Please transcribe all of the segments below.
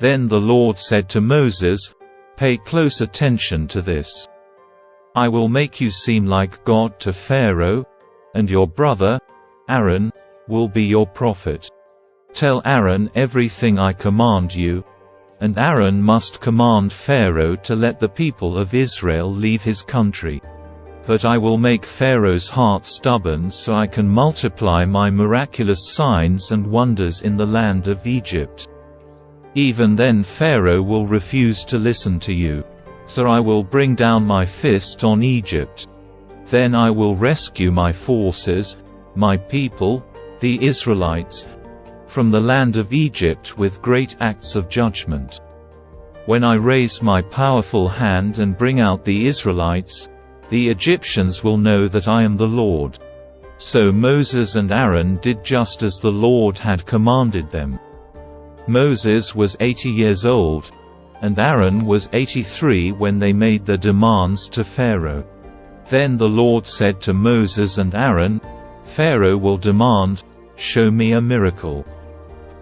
Then the Lord said to Moses, "Pay close attention to this. I will make you seem like God to Pharaoh, and your brother, Aaron, will be your prophet. Tell Aaron everything I command you, and Aaron must command Pharaoh to let the people of Israel leave his country. But I will make Pharaoh's heart stubborn so I can multiply my miraculous signs and wonders in the land of Egypt. Even then Pharaoh will refuse to listen to you. So I will bring down my fist on Egypt. Then I will rescue my forces, my people, the Israelites, from the land of Egypt with great acts of judgment. When I raise my powerful hand and bring out the Israelites, the Egyptians will know that I am the Lord." So Moses and Aaron did just as the Lord had commanded them. Moses was 80 years old, and Aaron was 83 when they made their demands to Pharaoh. Then the Lord said to Moses and Aaron, "Pharaoh will demand, 'Show me a miracle.'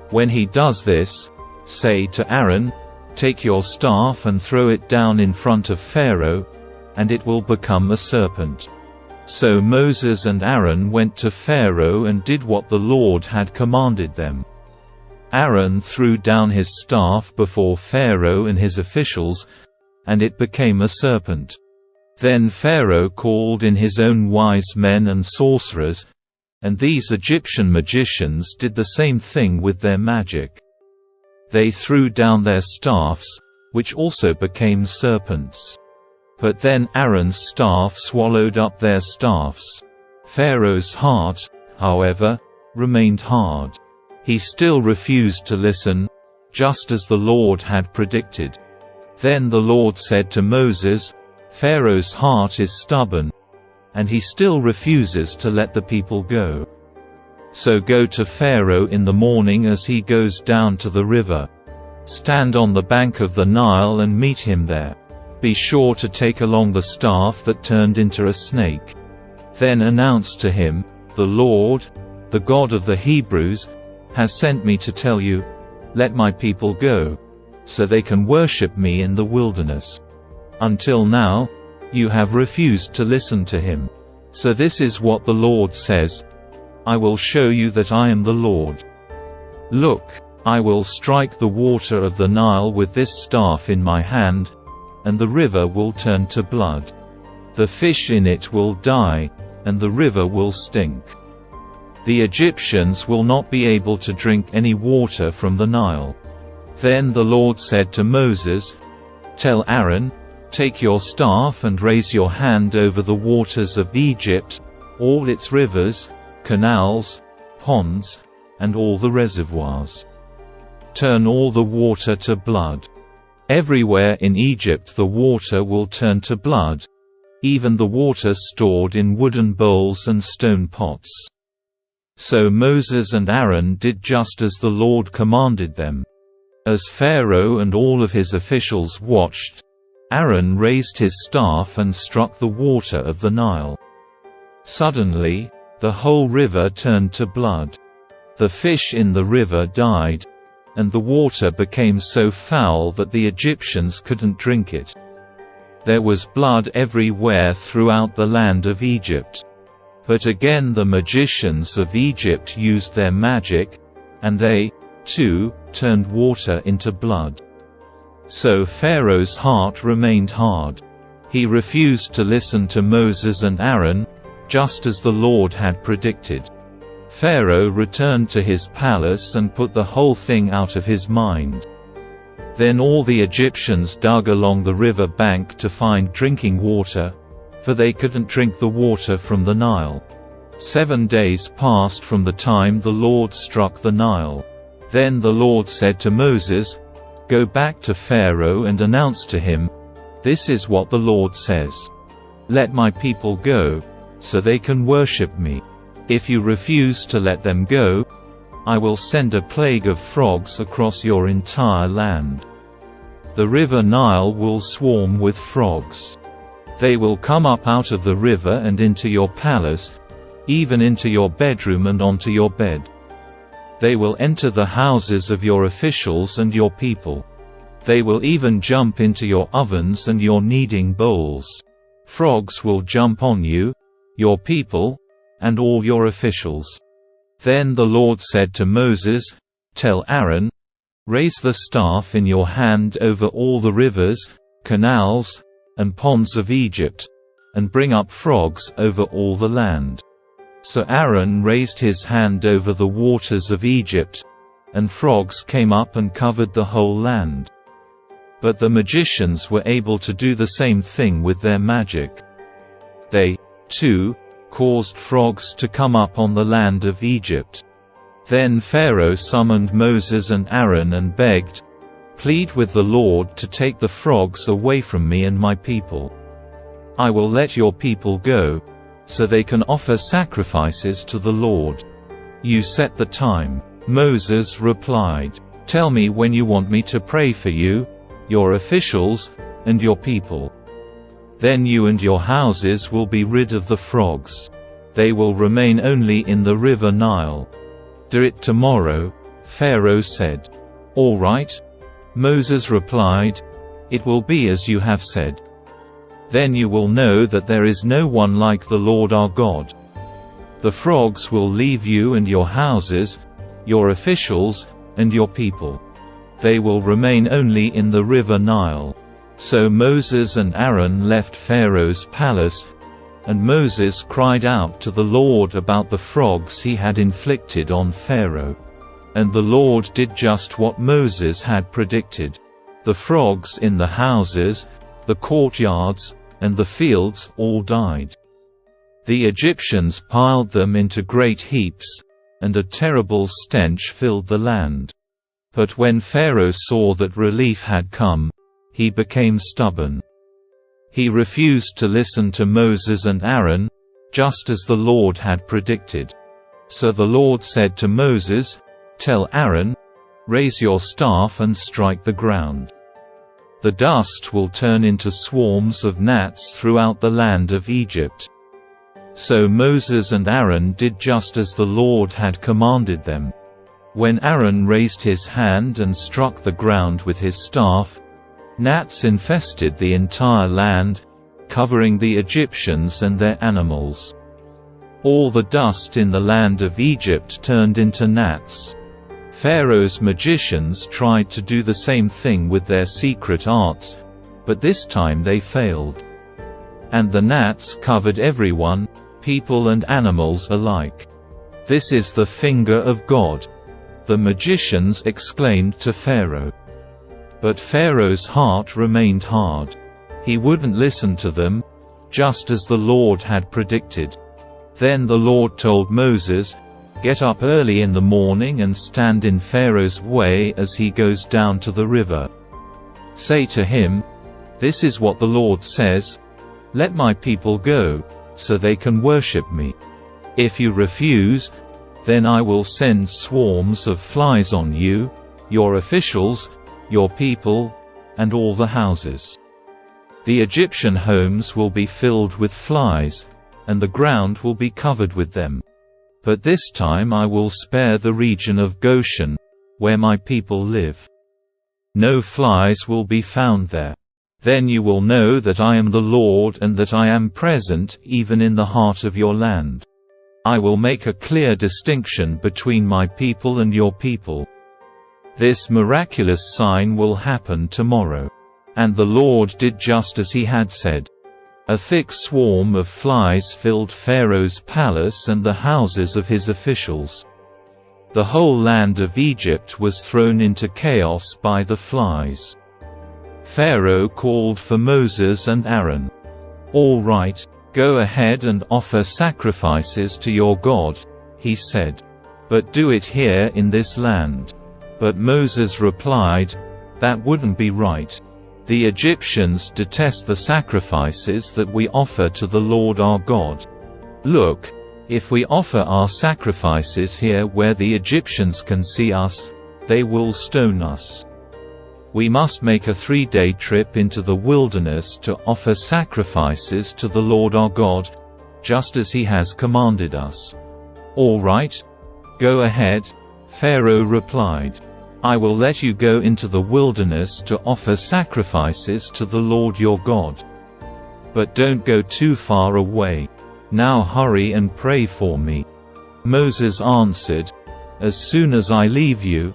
When he does this, say to Aaron, 'Take your staff and throw it down in front of Pharaoh, and it will become a serpent.'" So Moses and Aaron went to Pharaoh and did what the Lord had commanded them. Aaron threw down his staff before Pharaoh and his officials, and it became a serpent. Then Pharaoh called in his own wise men and sorcerers, and these Egyptian magicians did the same thing with their magic. They threw down their staffs, which also became serpents. But then Aaron's staff swallowed up their staffs. Pharaoh's heart, however, remained hard. He still refused to listen, just as the Lord had predicted. Then the Lord said to Moses, "Pharaoh's heart is stubborn, and he still refuses to let the people go. So go to Pharaoh in the morning as he goes down to the river. Stand on the bank of the Nile and meet him there. Be sure to take along the staff that turned into a snake. Then announce to him, 'The Lord, the God of the Hebrews, has sent me to tell you, let my people go, so they can worship me in the wilderness. Until now, you have refused to listen to him. So this is what the Lord says, I will show you that I am the Lord. Look, I will strike the water of the Nile with this staff in my hand, and the river will turn to blood. The fish in it will die, and the river will stink. The Egyptians will not be able to drink any water from the Nile.' Then the Lord said to Moses, "Tell Aaron, take your staff and raise your hand over the waters of Egypt, all its rivers, canals, ponds, and all the reservoirs. Turn all the water to blood. Everywhere in Egypt the water will turn to blood, even the water stored in wooden bowls and stone pots." So Moses and Aaron did just as the Lord commanded them. As Pharaoh and all of his officials watched, Aaron raised his staff and struck the water of the Nile. Suddenly, the whole river turned to blood. The fish in the river died, and the water became so foul that the Egyptians couldn't drink it. There was blood everywhere throughout the land of Egypt. But again the magicians of Egypt used their magic, and they, too, turned water into blood. So Pharaoh's heart remained hard. He refused to listen to Moses and Aaron, just as the Lord had predicted. Pharaoh returned to his palace and put the whole thing out of his mind. Then all the Egyptians dug along the river bank to find drinking water, for they couldn't drink the water from the Nile. 7 days passed from the time the Lord struck the Nile. Then the Lord said to Moses, "Go back to Pharaoh and announce to him, 'This is what the Lord says. Let my people go, so they can worship me. If you refuse to let them go, I will send a plague of frogs across your entire land. The river Nile will swarm with frogs. They will come up out of the river and into your palace, even into your bedroom and onto your bed. They will enter the houses of your officials and your people. They will even jump into your ovens and your kneading bowls. Frogs will jump on you, your people, and all your officials." Then the Lord said to Moses, "Tell Aaron, raise the staff in your hand over all the rivers, canals, and ponds of Egypt, and bring up frogs over all the land." So Aaron raised his hand over the waters of Egypt, and frogs came up and covered the whole land. But the magicians were able to do the same thing with their magic. They, too, caused frogs to come up on the land of Egypt. Then Pharaoh summoned Moses and Aaron and begged, "Plead with the Lord to take the frogs away from me and my people. I will let your people go, so they can offer sacrifices to the Lord. You set the time." Moses replied, "Tell me when you want me to pray for you, your officials, and your people. Then you and your houses will be rid of the frogs. They will remain only in the river Nile." "Do it tomorrow," Pharaoh said. "All right," Moses replied, "it will be as you have said. Then you will know that there is no one like the Lord our God. The frogs will leave you and your houses, your officials, and your people. They will remain only in the river Nile." So Moses and Aaron left Pharaoh's palace, and Moses cried out to the Lord about the frogs he had inflicted on Pharaoh. And the Lord did just what Moses had predicted. The frogs in the houses, the courtyards, and the fields all died. The Egyptians piled them into great heaps, and a terrible stench filled the land. But when Pharaoh saw that relief had come, he became stubborn. He refused to listen to Moses and Aaron, just as the Lord had predicted. So the Lord said to Moses, "Tell Aaron, raise your staff and strike the ground. The dust will turn into swarms of gnats throughout the land of Egypt." So Moses and Aaron did just as the Lord had commanded them. When Aaron raised his hand and struck the ground with his staff, gnats infested the entire land, covering the Egyptians and their animals. All the dust in the land of Egypt turned into gnats. Pharaoh's magicians tried to do the same thing with their secret arts, but this time they failed. And the gnats covered everyone, people and animals alike. "This is the finger of God," the magicians exclaimed to Pharaoh. But Pharaoh's heart remained hard. He wouldn't listen to them, just as the Lord had predicted. Then the Lord told Moses, "Get up early in the morning and stand in Pharaoh's way as he goes down to the river. Say to him, 'This is what the Lord says, let my people go, so they can worship me. If you refuse, then I will send swarms of flies on you, your officials, your people, and all the houses. The Egyptian homes will be filled with flies, and the ground will be covered with them. But this time I will spare the region of Goshen, where my people live. No flies will be found there. Then you will know that I am the Lord and that I am present even in the heart of your land. I will make a clear distinction between my people and your people. This miraculous sign will happen tomorrow." And the Lord did just as he had said. A thick swarm of flies filled Pharaoh's palace and the houses of his officials. The whole land of Egypt was thrown into chaos by the flies. Pharaoh called for Moses and Aaron. "All right, go ahead and offer sacrifices to your God," he said. "But do it here in this land." But Moses replied, "That wouldn't be right. The Egyptians detest the sacrifices that we offer to the Lord our God. Look, if we offer our sacrifices here where the Egyptians can see us, they will stone us. We must make a 3-day trip into the wilderness to offer sacrifices to the Lord our God, just as he has commanded us." "All right, go ahead," Pharaoh replied. I will let you go into the wilderness to offer sacrifices to the Lord your God. But don't go too far away. Now hurry and pray for me." Moses answered, "As soon as I leave you,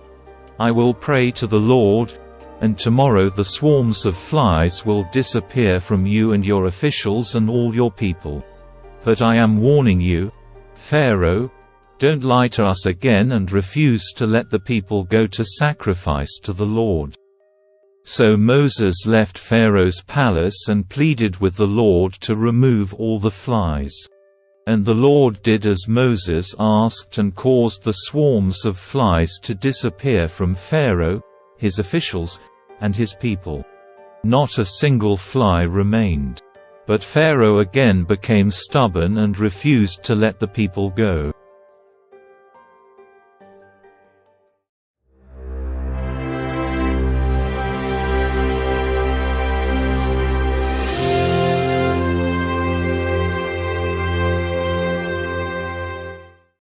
I will pray to the Lord, and tomorrow the swarms of flies will disappear from you and your officials and all your people. But I am warning you, Pharaoh, don't lie to us again and refuse to let the people go to sacrifice to the Lord." So Moses left Pharaoh's palace and pleaded with the Lord to remove all the flies. And the Lord did as Moses asked and caused the swarms of flies to disappear from Pharaoh, his officials, and his people. Not a single fly remained. But Pharaoh again became stubborn and refused to let the people go.